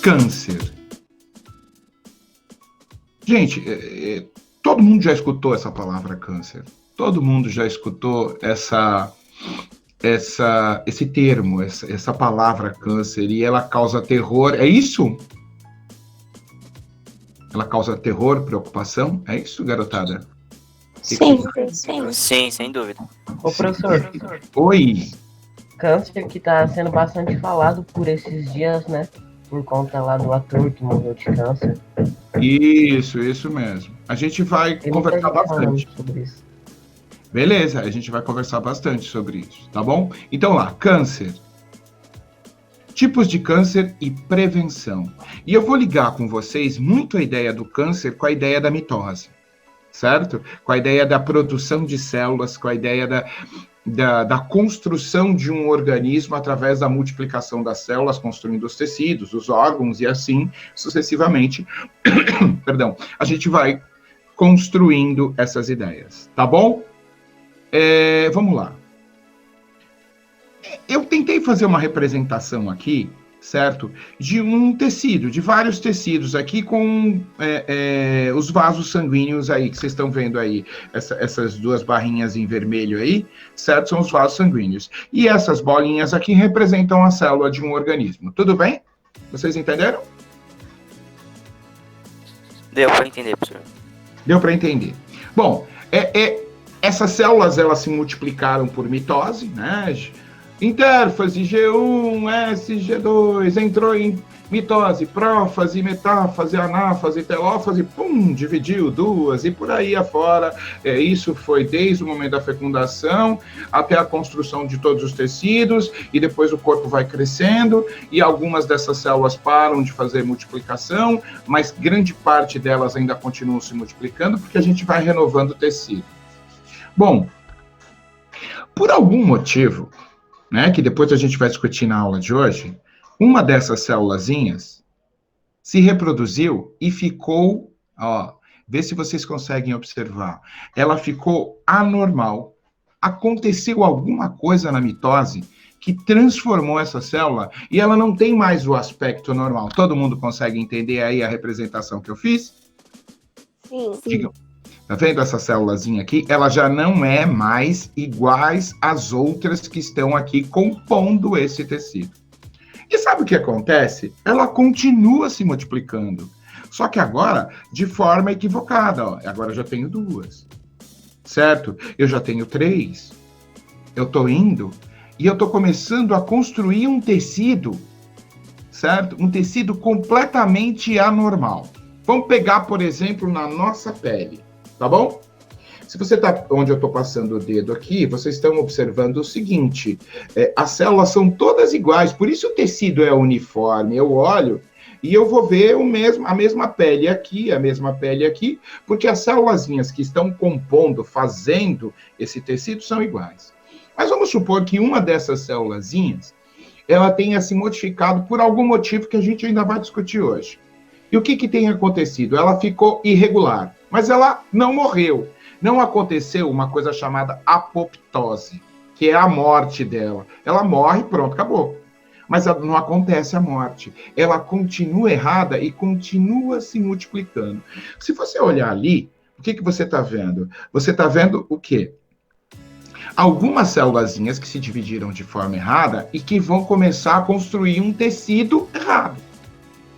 câncer. Gente, todo mundo já escutou essa palavra câncer. Todo mundo já escutou esse termo, essa palavra câncer, e ela causa terror. É isso? Ela causa terror, preocupação? É isso, garotada? Sim. Sim, sem dúvida. Ô, professor, Oi. câncer que tá sendo bastante falado por esses dias, né? Por conta lá do ator que morreu de câncer. Isso mesmo. A gente vai Tem muita conversar gente falando bastante. sobre isso. Beleza, a gente vai conversar bastante sobre isso, tá bom? Então lá, câncer. Tipos de câncer e prevenção. E eu vou ligar com vocês muito a ideia do câncer com a ideia da mitose, certo? Com a ideia da produção de células, com a ideia da construção de um organismo através da multiplicação das células, construindo os tecidos, os órgãos e assim sucessivamente. Perdão, a gente vai construindo essas ideias, tá bom? Vamos lá. Eu tentei fazer uma representação aqui, certo? De um tecido, de vários tecidos aqui com os vasos sanguíneos aí, que vocês estão vendo aí, essas duas barrinhas em vermelho aí, certo? São os vasos sanguíneos. E essas bolinhas aqui representam a célula de um organismo. Tudo bem? Vocês entenderam? Deu para entender, professor. Deu para entender. Bom, essas células, elas se multiplicaram por mitose, né? Intérfase, G1, S, G2, entrou em mitose, prófase, metáfase, anáfase, telófase, pum, dividiu duas, e por aí afora. Isso foi desde o momento da fecundação até a construção de todos os tecidos, e depois o corpo vai crescendo, e algumas dessas células param de fazer multiplicação, mas grande parte delas ainda continuam se multiplicando, porque a gente vai renovando o tecido. Bom, por algum motivo, né, que depois a gente vai discutir na aula de hoje, uma dessas célulazinhas se reproduziu e ficou, vê se vocês conseguem observar, ela ficou anormal. Aconteceu alguma coisa na mitose que transformou essa célula e ela não tem mais o aspecto normal. Todo mundo consegue entender aí a representação que eu fiz? Sim. Digam. Tá vendo essa célulazinha aqui? Ela já não é mais iguais às outras que estão aqui compondo esse tecido. E sabe o que acontece? Ela continua se multiplicando. Só que agora, de forma equivocada. Agora eu já tenho duas. Certo? Eu já tenho três. Eu tô indo e eu tô começando a construir um tecido. Certo? Um tecido completamente anormal. Vamos pegar, por exemplo, na nossa pele. Tá bom? Se você está onde eu estou passando o dedo aqui, vocês estão observando o seguinte, as células são todas iguais, por isso o tecido é uniforme. Eu olho e eu vou ver a mesma pele aqui, porque as célulazinhas que estão compondo, fazendo esse tecido são iguais. Mas vamos supor que uma dessas célulazinhas, ela tenha se modificado por algum motivo que a gente ainda vai discutir hoje. E o que tem acontecido? Ela ficou irregular. Mas ela não morreu. Não aconteceu uma coisa chamada apoptose, que é a morte dela. Ela morre, pronto, acabou. Mas não acontece a morte. Ela continua errada e continua se multiplicando. Se você olhar ali, o que você está vendo? Você está vendo o quê? Algumas célulazinhas que se dividiram de forma errada e que vão começar a construir um tecido errado.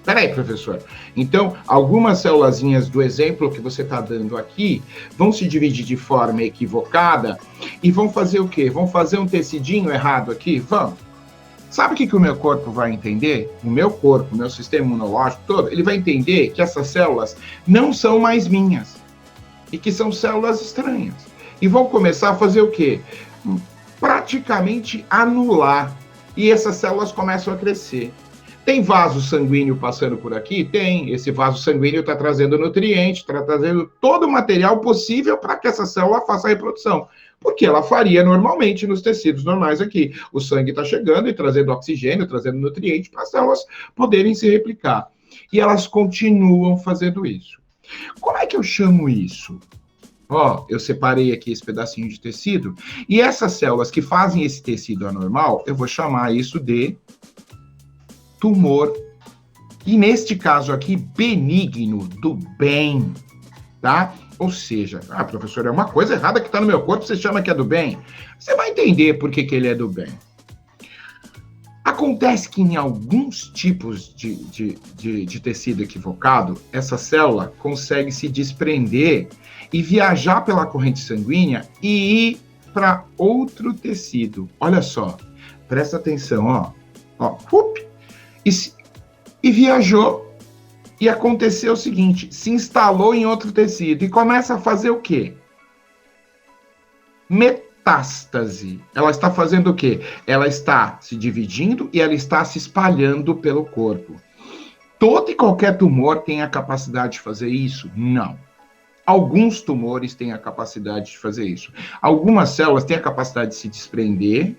Peraí, professor. Então, algumas célulazinhas do exemplo que você está dando aqui vão se dividir de forma equivocada e vão fazer o quê? Vão fazer um tecidinho errado aqui? Vão. Sabe o que o meu corpo vai entender? O meu corpo, o meu sistema imunológico todo, ele vai entender que essas células não são mais minhas e que são células estranhas. E vão começar a fazer o quê? Praticamente anular. E essas células começam a crescer. Tem vaso sanguíneo passando por aqui? Tem. Esse vaso sanguíneo está trazendo nutrientes, está trazendo todo o material possível para que essa célula faça a reprodução. Porque ela faria normalmente nos tecidos normais aqui. O sangue está chegando e trazendo oxigênio, trazendo nutrientes para as células poderem se replicar. E elas continuam fazendo isso. Como é que eu chamo isso? Eu separei aqui esse pedacinho de tecido. E essas células que fazem esse tecido anormal, eu vou chamar isso de tumor E neste caso aqui, benigno, do bem, tá? Ou seja, professor, é uma coisa errada que está no meu corpo, você chama que é do bem. Você vai entender por que ele é do bem. Acontece que em alguns tipos de tecido equivocado, essa célula consegue se desprender e viajar pela corrente sanguínea e ir para outro tecido. Olha só, presta atenção, ó, e viajou. E aconteceu o seguinte, se instalou em outro tecido e começa a fazer o quê? Metástase. Ela está fazendo o quê? Ela está se dividindo e ela está se espalhando pelo corpo. Todo e qualquer tumor tem a capacidade de fazer isso? Não. Alguns tumores têm a capacidade de fazer isso. Algumas células têm a capacidade de se desprender,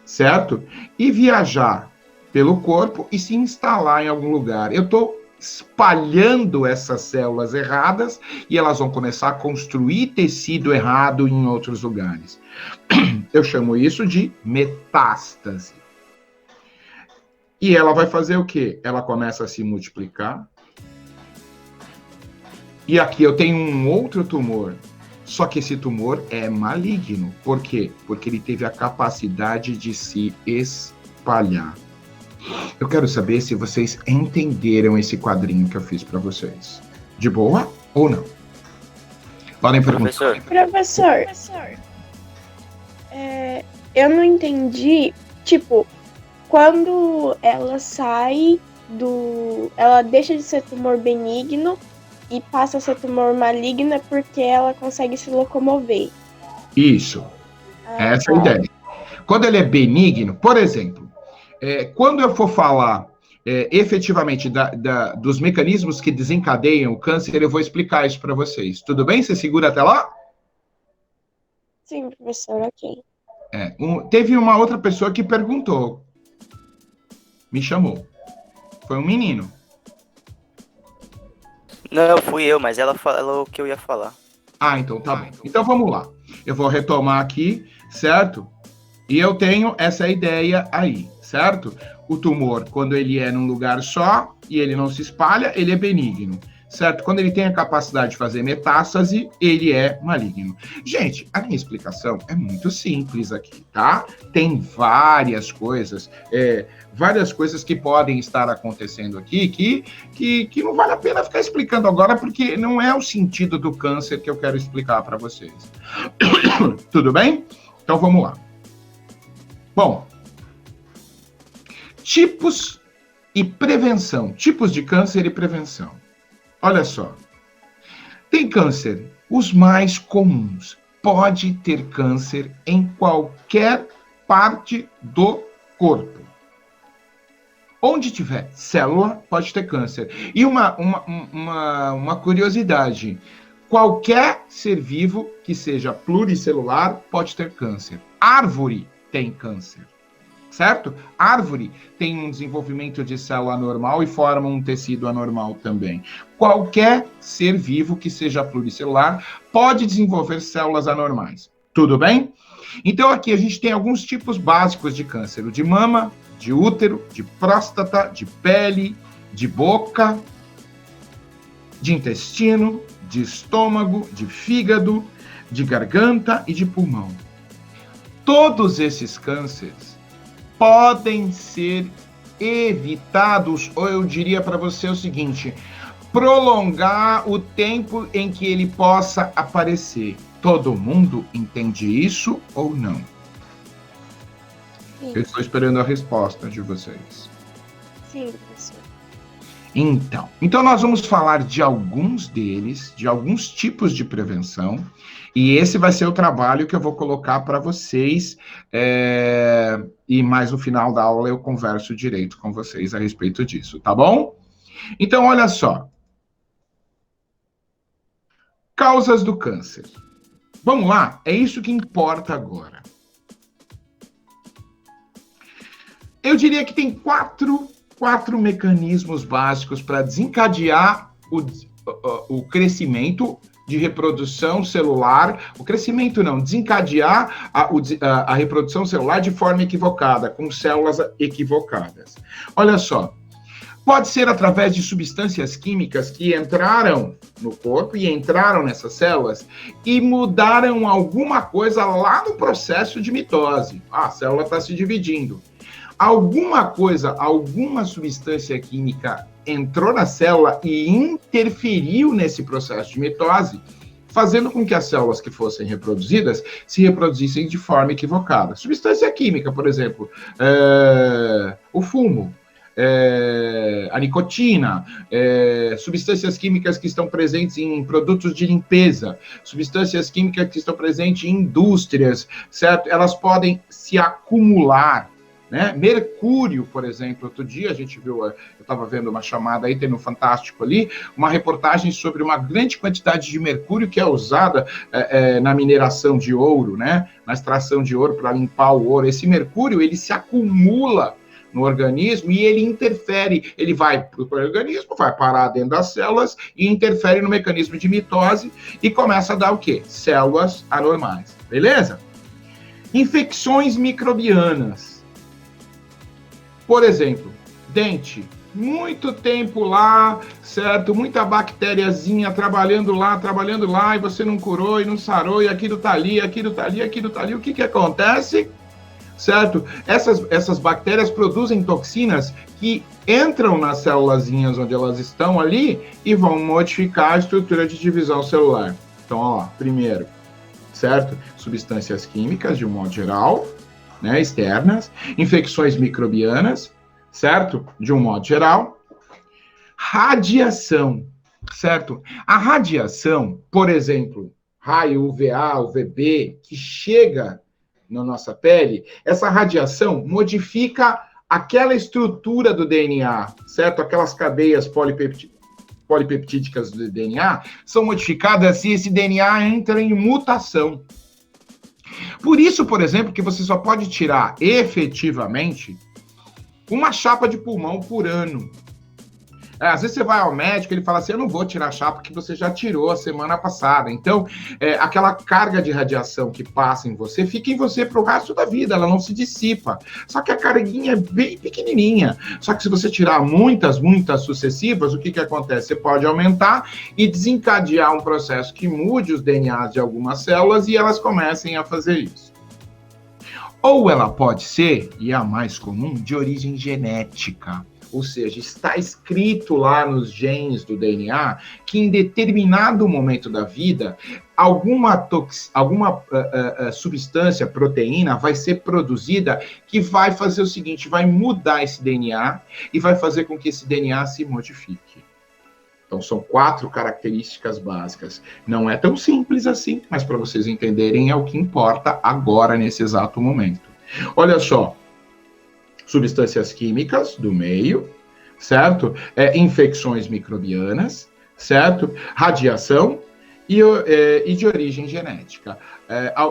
certo? E viajar pelo corpo e se instalar em algum lugar. Eu estou espalhando essas células erradas e elas vão começar a construir tecido errado em outros lugares. Eu chamo isso de metástase. E ela vai fazer o quê? Ela começa a se multiplicar. E aqui eu tenho um outro tumor. Só que esse tumor é maligno. Por quê? Porque ele teve a capacidade de se espalhar. Eu quero saber se vocês entenderam esse quadrinho que eu fiz para vocês. De boa ou não? Podem perguntar. Professor, eu não entendi, tipo, quando ela sai ela deixa de ser tumor benigno e passa a ser tumor maligno porque ela consegue se locomover. Isso. Essa é a ideia. Quando ele é benigno, por exemplo, quando eu for falar efetivamente dos mecanismos que desencadeiam o câncer, eu vou explicar isso para vocês. Tudo bem? Você segura até lá? Sim, professor, ok. Teve uma outra pessoa que perguntou. Me chamou. Foi um menino. Não, fui eu, mas ela falou o que eu ia falar. Então tá bom. Então vamos lá. Eu vou retomar aqui, certo? E eu tenho essa ideia aí, certo? O tumor, quando ele é num lugar só e ele não se espalha, ele é benigno, certo? Quando ele tem a capacidade de fazer metástase, ele é maligno. Gente, a minha explicação é muito simples aqui, tá? Tem várias coisas que podem estar acontecendo aqui que não vale a pena ficar explicando agora, porque não é o sentido do câncer que eu quero explicar para vocês. Tudo bem? Então vamos lá. Bom, tipos e prevenção. Tipos de câncer e prevenção. Olha só. Tem câncer, os mais comuns. Pode ter câncer em qualquer parte do corpo. Onde tiver célula, pode ter câncer. E uma curiosidade. Qualquer ser vivo que seja pluricelular pode ter câncer. Árvore tem câncer, certo? Árvore tem um desenvolvimento de célula anormal e forma um tecido anormal também. Qualquer ser vivo que seja pluricelular pode desenvolver células anormais. Tudo bem? Então aqui a gente tem alguns tipos básicos de câncer: o de mama, de útero, de próstata, de pele, de boca, de intestino, de estômago, de fígado, de garganta e de pulmão. Todos esses cânceres podem ser evitados, ou eu diria para você o seguinte: prolongar o tempo em que ele possa aparecer. Todo mundo entende isso ou não? Sim. Eu estou esperando a resposta de vocês. Sim, professor. Então nós vamos falar de alguns deles, de alguns tipos de prevenção, e esse vai ser o trabalho que eu vou colocar para vocês, e mais no final da aula eu converso direito com vocês a respeito disso, tá bom? Então, olha só. Causas do câncer. Vamos lá? É isso que importa agora. Eu diria que tem quatro mecanismos básicos para desencadear o crescimento de reprodução celular, desencadear a reprodução celular de forma equivocada, com células equivocadas. Olha só, Pode ser através de substâncias químicas que entraram no corpo e entraram nessas células e mudaram alguma coisa lá no processo de mitose. A célula está se dividindo. Alguma coisa, alguma substância química entrou na célula e interferiu nesse processo de mitose, fazendo com que as células que fossem reproduzidas se reproduzissem de forma equivocada. Substância química, por exemplo, o fumo, a nicotina, substâncias químicas que estão presentes em produtos de limpeza, substâncias químicas que estão presentes em indústrias, certo? Elas podem se acumular, né? Mercúrio, por exemplo, outro dia a gente viu, eu estava vendo uma chamada aí, tem no Fantástico ali, uma reportagem sobre uma grande quantidade de mercúrio que é usada na mineração de ouro, né? Na extração de ouro para limpar o ouro. Esse mercúrio, ele se acumula no organismo e ele interfere, ele vai para o organismo, vai parar dentro das células e interfere no mecanismo de mitose e começa a dar o quê? Células anormais, beleza? Infecções microbianas. Por exemplo, dente, muito tempo lá, certo? Muita bactériazinha trabalhando lá, e você não curou e não sarou, e aquilo tá ali, aquilo tá ali, aquilo tá ali. O que acontece? Certo? Essas bactérias produzem toxinas que entram nas célulazinhas onde elas estão ali e vão modificar a estrutura de divisão celular. Então, ó lá, primeiro, certo? Substâncias químicas, de um modo geral, né, externas, infecções microbianas, certo? De um modo geral. Radiação, certo? A radiação, por exemplo, raio UVA, UVB, que chega na nossa pele, essa radiação modifica aquela estrutura do DNA, certo? Aquelas cadeias polipeptídicas do DNA são modificadas se esse DNA entra em mutação. Por isso, por exemplo, que você só pode tirar efetivamente uma chapa de pulmão por ano. Às vezes você vai ao médico, ele fala assim, eu não vou tirar a chapa que você já tirou a semana passada. Então, aquela carga de radiação que passa em você, fica em você para o resto da vida, ela não se dissipa. Só que a carguinha é bem pequenininha. Só que se você tirar muitas sucessivas, o que acontece? Você pode aumentar e desencadear um processo que mude os DNAs de algumas células e elas comecem a fazer isso. Ou ela pode ser, e é a mais comum, de origem genética. Ou seja, está escrito lá nos genes do DNA que em determinado momento da vida, alguma substância, proteína, vai ser produzida que vai fazer o seguinte, vai mudar esse DNA e vai fazer com que esse DNA se modifique. Então, são 4 características básicas. Não é tão simples assim, mas para vocês entenderem é o que importa agora, nesse exato momento. Olha só. Substâncias químicas do meio, certo? Infecções microbianas, certo? Radiação e de origem genética.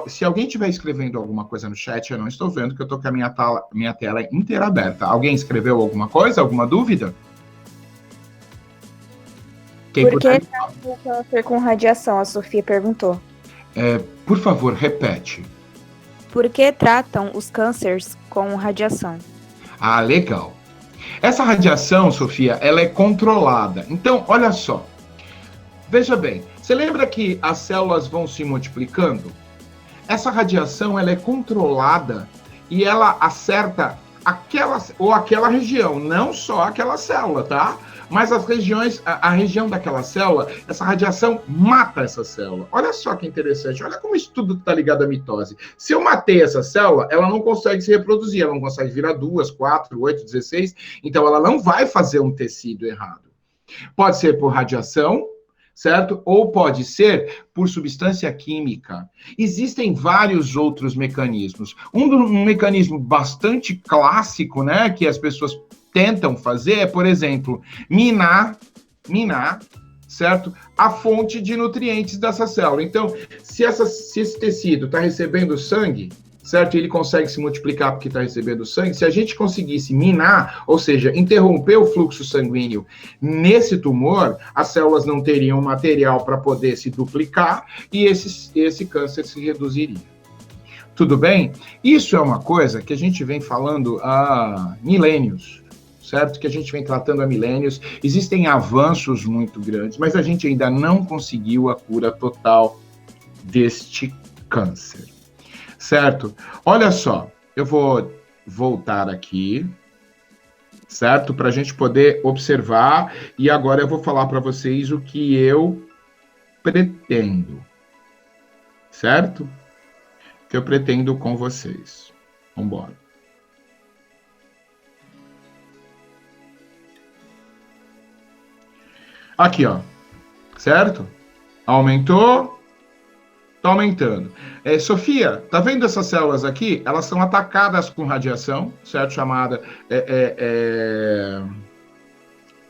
Se alguém estiver escrevendo alguma coisa no chat, eu não estou vendo, que eu estou com a minha tela inteira aberta. Alguém escreveu alguma coisa? Alguma dúvida? Por que o câncer com radiação? A Sofia perguntou. Por favor, repete. Por que tratam os cânceres com radiação? Ah, legal. Essa radiação, Sofia, ela é controlada. Então, olha só. Veja bem, você lembra que as células vão se multiplicando? Essa radiação, ela é controlada e ela acerta aquela região, não só aquela célula, tá? Mas as regiões, a região daquela célula, essa radiação mata essa célula. Olha só que interessante, olha como isso tudo está ligado à mitose. Se eu matei essa célula, ela não consegue se reproduzir, ela não consegue virar 2, 4, 8, 16, então ela não vai fazer um tecido errado. Pode ser por radiação, certo? Ou pode ser por substância química. Existem vários outros mecanismos. Um mecanismo bastante clássico, né, que as pessoas tentam fazer é, por exemplo, minar, certo? A fonte de nutrientes dessa célula. Então, se esse tecido está recebendo sangue, certo? Ele consegue se multiplicar porque está recebendo sangue. Se a gente conseguisse minar, ou seja, interromper o fluxo sanguíneo nesse tumor, as células não teriam material para poder se duplicar e esse câncer se reduziria. Tudo bem? Isso é uma coisa que a gente vem falando há milênios. certo? Que a gente vem tratando há milênios. Existem avanços muito grandes, mas a gente ainda não conseguiu a cura total deste câncer, certo? Olha só, eu vou voltar aqui, certo? Para a gente poder observar, e agora eu vou falar para vocês o que eu pretendo, certo? O que eu pretendo com vocês. Vamos embora. Aqui, ó, certo? Aumentou, tá aumentando. Sofia, tá vendo essas células aqui? Elas são atacadas com radiação, certo? Chamada,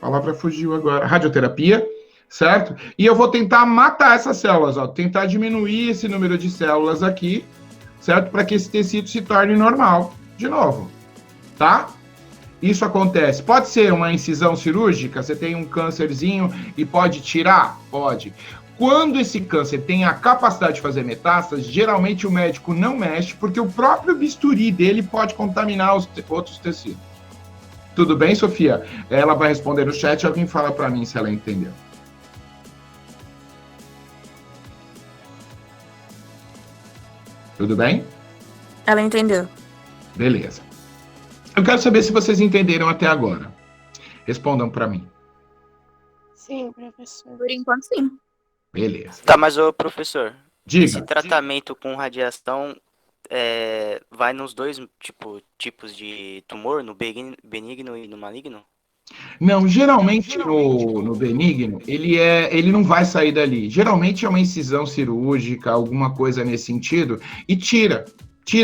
a palavra fugiu agora, radioterapia, certo? E eu vou tentar matar essas células, ó, tentar diminuir esse número de células aqui, certo? Para que esse tecido se torne normal, de novo, tá? Isso acontece. Pode ser uma incisão cirúrgica, você tem um câncerzinho e pode tirar? Pode. Quando esse câncer tem a capacidade de fazer metástase, geralmente o médico não mexe, porque o próprio bisturi dele pode contaminar os outros tecidos. Tudo bem, Sofia? Ela vai responder no chat, alguém fala para mim se ela entendeu. Tudo bem? Ela entendeu. Beleza. Eu quero saber se vocês entenderam até agora. Respondam para mim. Sim, professor. Por enquanto, sim. Beleza. Tá, mas ô professor, Diga. esse tratamento com radiação vai nos dois tipos de tumor, no benigno e no maligno? Não, geralmente no benigno, ele não vai sair dali. Geralmente é uma incisão cirúrgica, alguma coisa nesse sentido, e tira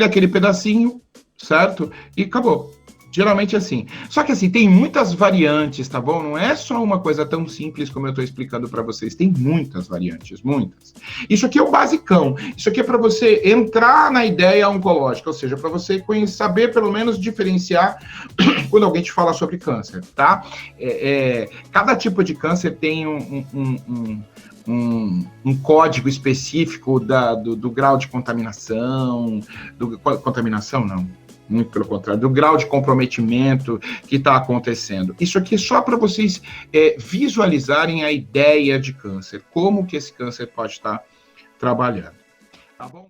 aquele pedacinho, certo? E acabou. Geralmente é assim. Só que assim, tem muitas variantes, tá bom? Não é só uma coisa tão simples como eu estou explicando para vocês. Tem muitas variantes, muitas. Isso aqui é o basicão. Isso aqui é para você entrar na ideia oncológica, ou seja, para você saber pelo menos diferenciar quando alguém te fala sobre câncer, tá? Cada tipo de câncer tem um código específico do grau de contaminação, contaminação não, muito pelo contrário, do grau de comprometimento que está acontecendo. Isso aqui é só para vocês visualizarem a ideia de câncer, como que esse câncer pode estar trabalhando. Tá bom?